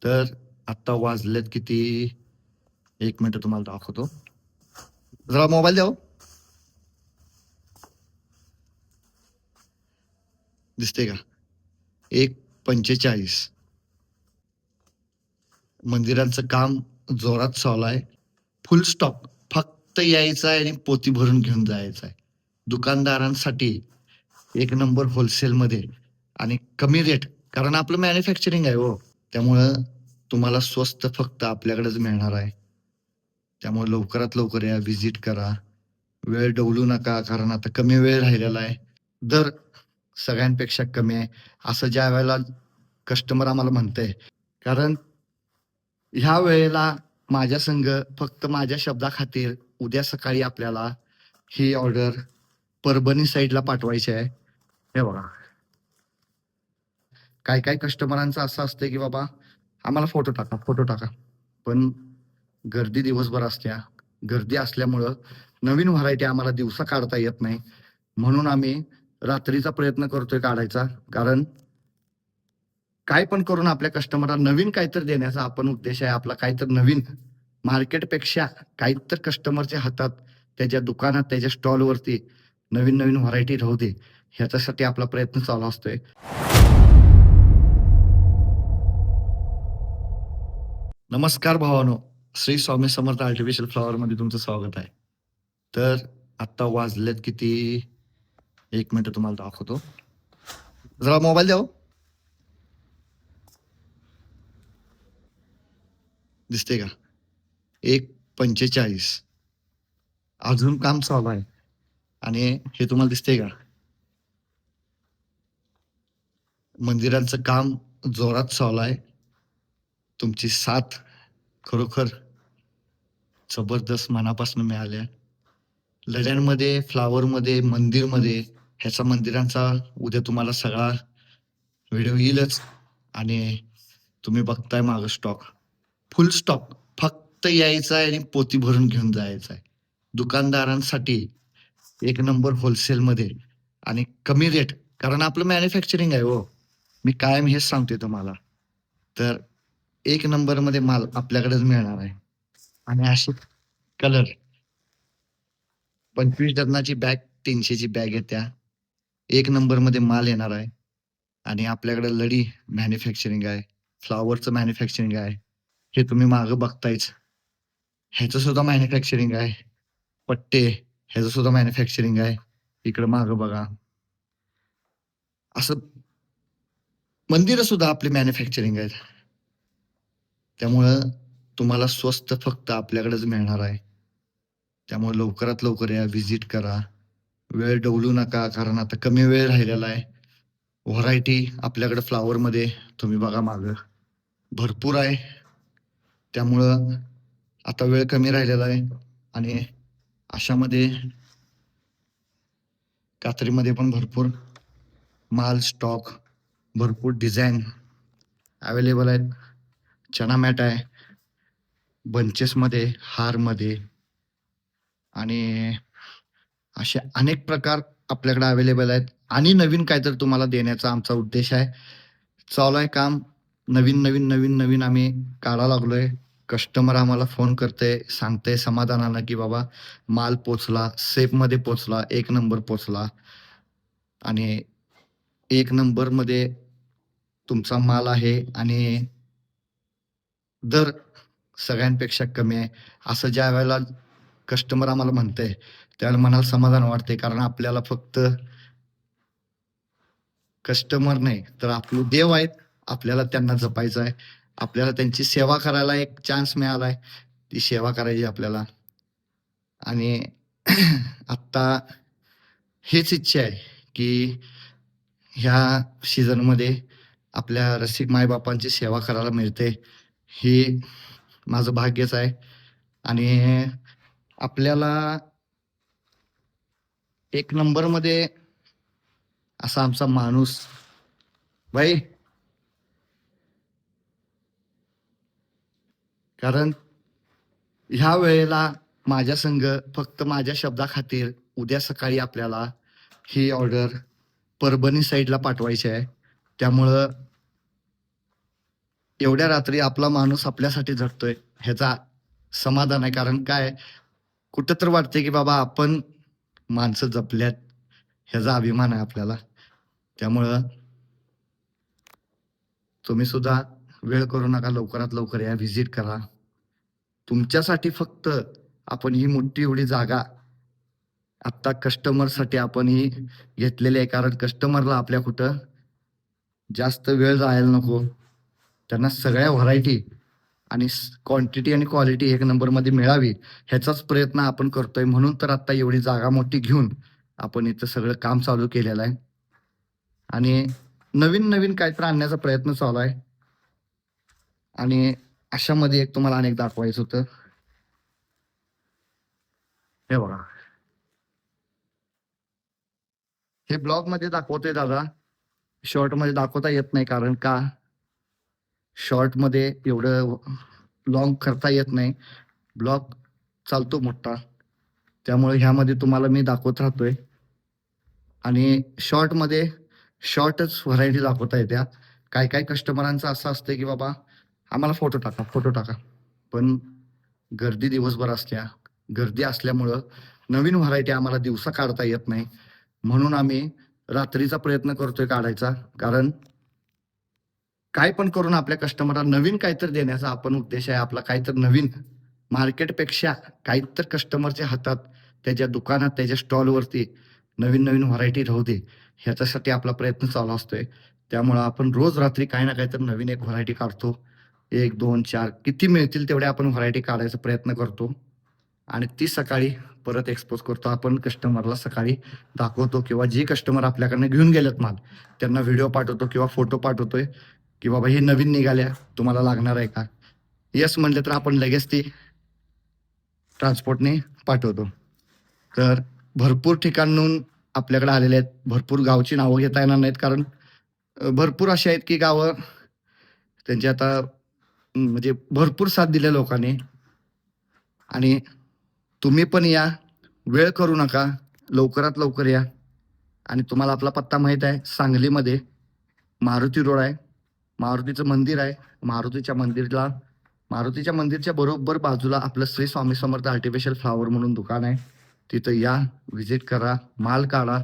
तर आता वाजलेत किती? 1 मिनिट तुम्हाला दाखवतो. जरा मोबाईल द्या हो. दिसते का? 1:45. मंदिरांचं काम जोरात चालू आहे. फुल स्टॉप. फक्त यायचं आहे आणि पोती भरून घेऊन जायचं आहे. दुकानदारांसाठी एक नंबर होलसेलमध्ये आणि कमी रेट, कारण आपलं मॅन्युफॅक्चरिंग आहे हो. त्यामुळं तुम्हाला स्वस्त फक्त आपल्याकडेच मिळणार आहे. त्यामुळे लवकरात लवकर या, व्हिजिट करा. वेळ डवलू नका, कारण आता कमी वेळ राहिलेला आहे. दर सगळ्यांपेक्षा कमी आहे असं ज्या वेळेला कस्टमर आम्हाला म्हणतंय, कारण ह्या वेळेला माझ्या संघ फक्त माझ्या शब्दाखातीर उद्या सकाळी आपल्याला ही ऑर्डर परभणी साईडला पाठवायची आहे. हे बघा, काय काय कस्टमरांचं असं असतंय की बाबा आम्हाला फोटो टाका, फोटो टाका, पण गर्दी दिवसभर असत्या. गर्दी असल्यामुळं नवीन व्हरायटी आम्हाला दिवसा काढता येत नाही, म्हणून आम्ही रात्रीचा प्रयत्न करतोय काढायचा. कारण काय पण करून आपल्या कस्टमरला नवीन काहीतरी देण्याचा आपण उद्देश आहे आपला. काहीतरी नवीन मार्केटपेक्षा काहीतरी कस्टमरच्या हातात, त्याच्या दुकानात, त्याच्या स्टॉलवरती नवीन नवीन व्हरायटी राहू दे, ह्याच्यासाठी आपला प्रयत्न चालू असतोय. नमस्कार भावानो, श्री स्वामी समर्थ आर्टिफिशियल फ्लॉवर मध्ये तुमचं स्वागत आहे. तर आता वाजलेत किती? 1 मिनिट तुम्हाला दाखवतो. जरा मोबाईल द्या हो. दिसते का? 1:45. अजून काम चालू आहे आणि हे तुम्हाला दिसते का? मंदिरांचं काम जोरात चालू आहे. तुमची साथ खरोखर जबरदस्त मनापासून मिळाल्या. लढ्यांमध्ये, फ्लावरमध्ये, मंदिरमध्ये, ह्याचा मंदिरांचा उद्या तुम्हाला सगळा व्हिडिओ येईलच. आणि तुम्ही बघताय मागं स्टॉक फुल स्टॉक. फक्त यायचं आहे आणि पोती भरून घेऊन जायचं आहे. दुकानदारांसाठी एक नंबर होलसेलमध्ये आणि कमी रेट, कारण आपलं मॅन्युफॅक्चरिंग आहे हो. मी कायम हेच सांगते तुम्हाला. तर एक नंबरमध्ये माल आपल्याकडेच मिळणार आहे. आणि अशी कलर 25 डझनाची बॅग, 300ची बॅग येत्या. एक नंबरमध्ये माल येणार आहे. आणि आपल्याकडे लढी मॅन्युफॅक्चरिंग आहे, फ्लॉवरचं मॅन्युफॅक्चरिंग आहे, हे तुम्ही मागं बघतायच. ह्याचं सुद्धा मॅन्युफॅक्चरिंग आहे. पट्टे, ह्याचं सुद्धा मॅन्युफॅक्चरिंग आहे. इकडे मागं बघा, असं मंदिरं सुद्धा आपली मॅन्युफॅक्चरिंग आहेत. त्यामुळं तुम्हाला स्वस्त फक्त आपल्याकडेच मिळणार आहे. त्यामुळे लवकरात लवकर या, व्हिजिट करा. वेळ डवलू नका, कारण आता कमी वेळ राहिलेला आहे. व्हरायटी आपल्याकडे फ्लॉवरमध्ये तुम्ही बघा मागं भरपूर आहे. त्यामुळं आता वेळ कमी राहिलेला आहे. आणि अशामध्ये कात्रीमध्ये पण भरपूर माल, स्टॉक, भरपूर डिझाईन अवेलेबल आहेत. चना मॅट आहे, बंचेसमध्ये, हारमध्ये, आणि असे अनेक प्रकार आपल्याकडे अवेलेबल आहेत. आणि नवीन काहीतरी तुम्हाला देण्याचा आमचा उद्देश आहे. चालू आहे काम. नवीन नवीन नवीन नवीन आम्ही काढा लागलोय. कस्टमर आम्हाला फोन करते, सांगते समाधानानं की बाबा माल पोचला, सेफमध्ये पोचला, एक नंबर पोचला. आणि एक नंबरमध्ये तुमचा माल आहे आणि दर सगळ्यांपेक्षा कमी आहे असं ज्या वेळेला कस्टमर आम्हाला म्हणतंय, त्यावेळेला मनाला समाधान वाटते. कारण आपल्याला फक्त कस्टमर नाही तर आपले देव आहेत. आपल्याला त्यांना जपायचं आहे. आपल्याला त्यांची सेवा करायला एक चान्स मिळालाय. ती सेवा करायची आपल्याला. आणि आत्ता हेच इच्छा आहे की ह्या सीझनमध्ये आपल्या रसिक मायबापांची सेवा करायला मिळते. हे माझं भाग्यच आहे. आणि आपल्याला एक नंबरमध्ये असा आमचा माणूस भाई, कारण ह्या वेळेला माझ्या संघ फक्त माझ्या शब्दाखातीर उद्या सकाळी आपल्याला ही ऑर्डर परभणी साईडला पाठवायची आहे. त्यामुळं एवढ्या रात्री आपला माणूस आपल्यासाठी झटतोय ह्याचा समाधान आहे. कारण काय कुठं तर वाटते की बाबा आपण माणसं जपल्यात ह्याचा अभिमान आहे आपल्याला. त्यामुळं तुम्ही सुद्धा वेळ करू नका, लवकरात लवकर या, व्हिजिट करा. तुमच्यासाठी फक्त आपण ही मोठी एवढी जागा आत्ता कस्टमरसाठी आपण ही घेतलेली आहे. कारण कस्टमरला आपल्या कुठं जास्त वेळ जायला नको. त्यांना सगळ्या व्हरायटी आणि क्वांटिटी आणि क्वालिटी एक नंबरमध्ये मिळावी ह्याचाच प्रयत्न आपण करतोय. म्हणून तर आता एवढी जागा मोठी घेऊन आपण इथं सगळं काम चालू केलेलं आहे आणि नवीन नवीन काहीतरी आणण्याचा प्रयत्न चालू आहे. आणि अशामध्ये एक तुम्हाला अनेक दाखवायचं होतं. हे बघा, हे ब्लॉग मध्ये दाखवतोय दादा, शॉर्ट मध्ये दाखवता येत नाही. कारण का शॉर्ट मध्ये एवढं लॉंग करता येत नाही, ब्लॉग चालतो मोठा. त्यामुळे ह्यामध्ये तुम्हाला मी दाखवत राहतोय आणि शॉर्टमध्ये शॉर्टच व्हरायटी दाखवता येत्या. काय काय कस्टमरांचं असं असतं की बाबा आम्हाला फोटो टाका, फोटो टाका, पण गर्दी दिवसभर असत्या. गर्दी असल्यामुळं नवीन व्हरायटी आम्हाला दिवसा काढता येत नाही. म्हणून आम्ही रात्रीचा प्रयत्न करतोय काढायचा. कारण काय पण करून आपल्या कस्टमरला नवीन काहीतरी देण्याचा आपण उद्देश आहे आपला. काहीतरी नवीन मार्केटपेक्षा काहीतरी कस्टमरच्या हातात, त्याच्या दुकानात, त्याच्या स्टॉलवरती नवीन नवीन व्हरायटी राहू दे, ह्याच्यासाठी आपला प्रयत्न चालू असतोय. त्यामुळं आपण रोज रात्री काही ना काहीतरी नवीन एक व्हरायटी काढतो. 1, 2, 4 किती मिळतील तेवढ्या आपण व्हरायटी काढायचा प्रयत्न करतो आणि ती सकाळी परत एक्सपोज करतो. आपण कस्टमरला सकाळी दाखवतो किंवा जे कस्टमर आपल्याकडनं घेऊन गेलेत माल, त्यांना व्हिडिओ पाठवतो किंवा फोटो पाठवतोय की बाबा हे नवीन निघाल्या, तुम्हाला लागणार आहे का? येस म्हटलं तर आपण लगेच ती ट्रान्सपोर्टने पाठवतो. तर भरपूर ठिकाणून आपल्याकडे आलेले आहेत. भरपूर गावची नावं घेता येणार नाहीत कारण भरपूर अशी आहेत की गावं त्यांची आता म्हणजे भरपूर साथ दिल्या लोकांनी. आणि तुम्ही पण या, वेळ करू नका, लवकरात लवकर या. आणि तुम्हाला आपला पत्ता माहीत आहे, सांगलीमध्ये मारुती रोड आहे. मारुतीचं मंदिर आहे. मारुतीच्या मंदिरच्या बरोबर बाजूला आपलं श्री स्वामी समर्थ आर्टिफिशियल फ्लॉवर म्हणून दुकान आहे. तिथं या, व्हिजिट करा, माल काढा.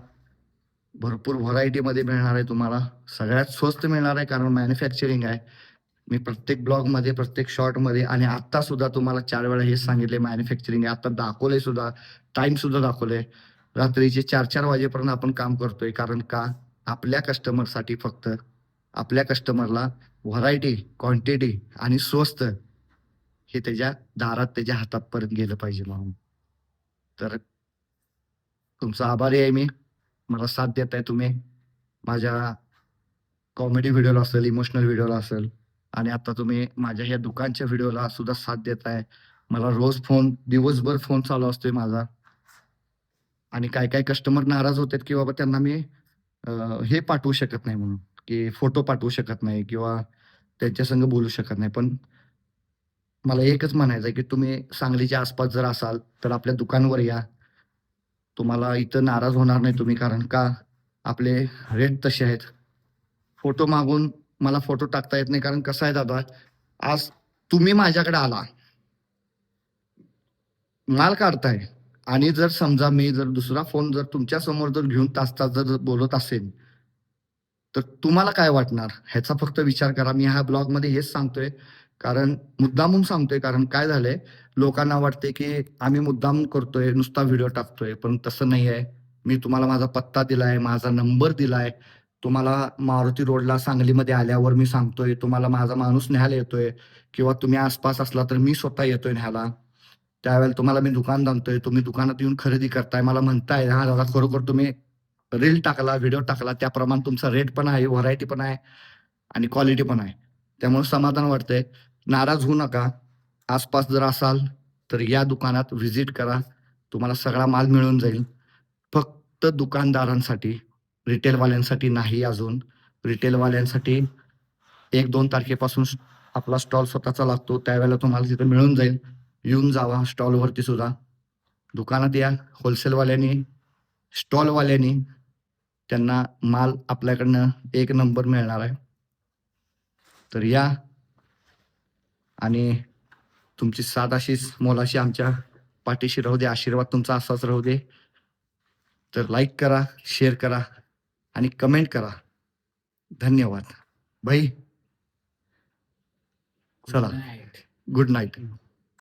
भरपूर व्हरायटीमध्ये मिळणार आहे तुम्हाला. सगळ्यात स्वस्त मिळणार आहे कारण मॅन्युफॅक्चरिंग आहे. मी प्रत्येक ब्लॉगमध्ये, प्रत्येक शॉर्टमध्ये आणि आत्ता सुद्धा तुम्हाला 4 वेळा हेच सांगितले मॅन्युफॅक्चरिंग आहे. आता दाखवलंय सुद्धा, टाईम सुद्धा दाखवलंय. रात्रीचे 4-4 वाजेपर्यंत आपण काम करतोय. कारण का आपल्या कस्टमरसाठी फक्त आपल्या कस्टमरला व्हरायटी, क्वांटिटी आणि स्वस्त हे त्याच्या दारात, त्याच्या हातापर्यंत गेलं पाहिजे म्हणून. तर तुमचा आभारी आहे मी. मला साथ देताय तुम्ही. माझ्या कॉमेडी व्हिडिओला असेल, इमोशनल व्हिडिओला असेल आणि आता तुम्ही माझ्या ह्या दुकानच्या व्हिडिओला सुद्धा साथ देताय. मला रोज फोन, दिवसभर फोन चालू असतोय माझा आणि काय-काय कस्टमर नाराज होतात, की बाबा त्यांना मी अ, हे पाठवू शकत नाही म्हणून, की फोटो पाठवू शकत नाही किंवा त्यांच्या संग बोलू शकत नाही. पण मला एकच म्हणायचं आहे, की तुम्ही सांगलीच्या आसपास जर असाल, तर आपल्या दुकानावर या. तुम्हाला इथं नाराज होणार नाही तुम्ही. कारण का आपले रेट तसे आहेत. फोटो मागून मला फोटो टाकता येत नाही. कारण कसं आहे दादा, आज तुम्ही माझ्याकडे आला, माल काढताय आणि जर समजा मी जर दुसरा फोन जर तुमच्या समोर जर घेऊन तास-तास जर बोलत असेन, तर तुम्हाला काय वाटणार? ह्याचा फक्त विचार करा. मी ह्या ब्लॉगमध्ये हेच सांगतोय, कारण मुद्दामून सांगतोय. कारण काय झालंय, लोकांना वाटतंय की आम्ही मुद्दाम करतोय, नुसता व्हिडिओ टाकतोय. पण तसं नाही आहे. मी तुम्हाला माझा पत्ता दिलाय, माझा नंबर दिलाय. तुम्हाला मारुती रोडला सांगलीमध्ये आल्यावर मी सांगतोय, तुम्हाला माझा माणूस न्यायला येतोय किंवा तुम्ही आसपास असला तर मी स्वतः येतोय न्यायला. त्यावेळेला तुम्हाला मी दुकान आणतोय, तुम्ही दुकानात येऊन खरेदी करताय. मला म्हणताय, "हां दादा, खरोखर तुम्ही रील टाकला, व्हिडिओ टाकला, त्याप्रमाणे तुमचा रेट पण आहे, व्हरायटी पण आहे आणि क्वालिटी पण आहे." त्यामुळे समाधान वाटतंय. नाराज होऊ नका. आसपास जर असाल, तर या दुकानात व्हिजिट करा. तुम्हाला सगळा माल मिळून जाईल. फक्त दुकानदारांसाठी, रिटेलवाल्यांसाठी नाही अजून. रिटेलवाल्यांसाठी 1-2 तारखेपासून आपला स्टॉल स्वतःचा लागतो. त्यावेळेला तुम्हाला तिथं मिळून जाईल. येऊन जावा स्टॉलवरती सुद्धा. दुकानात या. होलसेलवाल्यांनी, स्टॉलवाल्यांनी त्यांना माल आपल्याकडनं एक नंबर मिळणार आहे. तर या, आणि तुमची साथ अशीच मोलाची आमच्या पाठीशी राहू दे. आशीर्वाद तुमचा असाच राहू दे. तर लाईक करा, शेअर करा आणि कमेंट करा. धन्यवाद. भाई चला, गुड नाईट.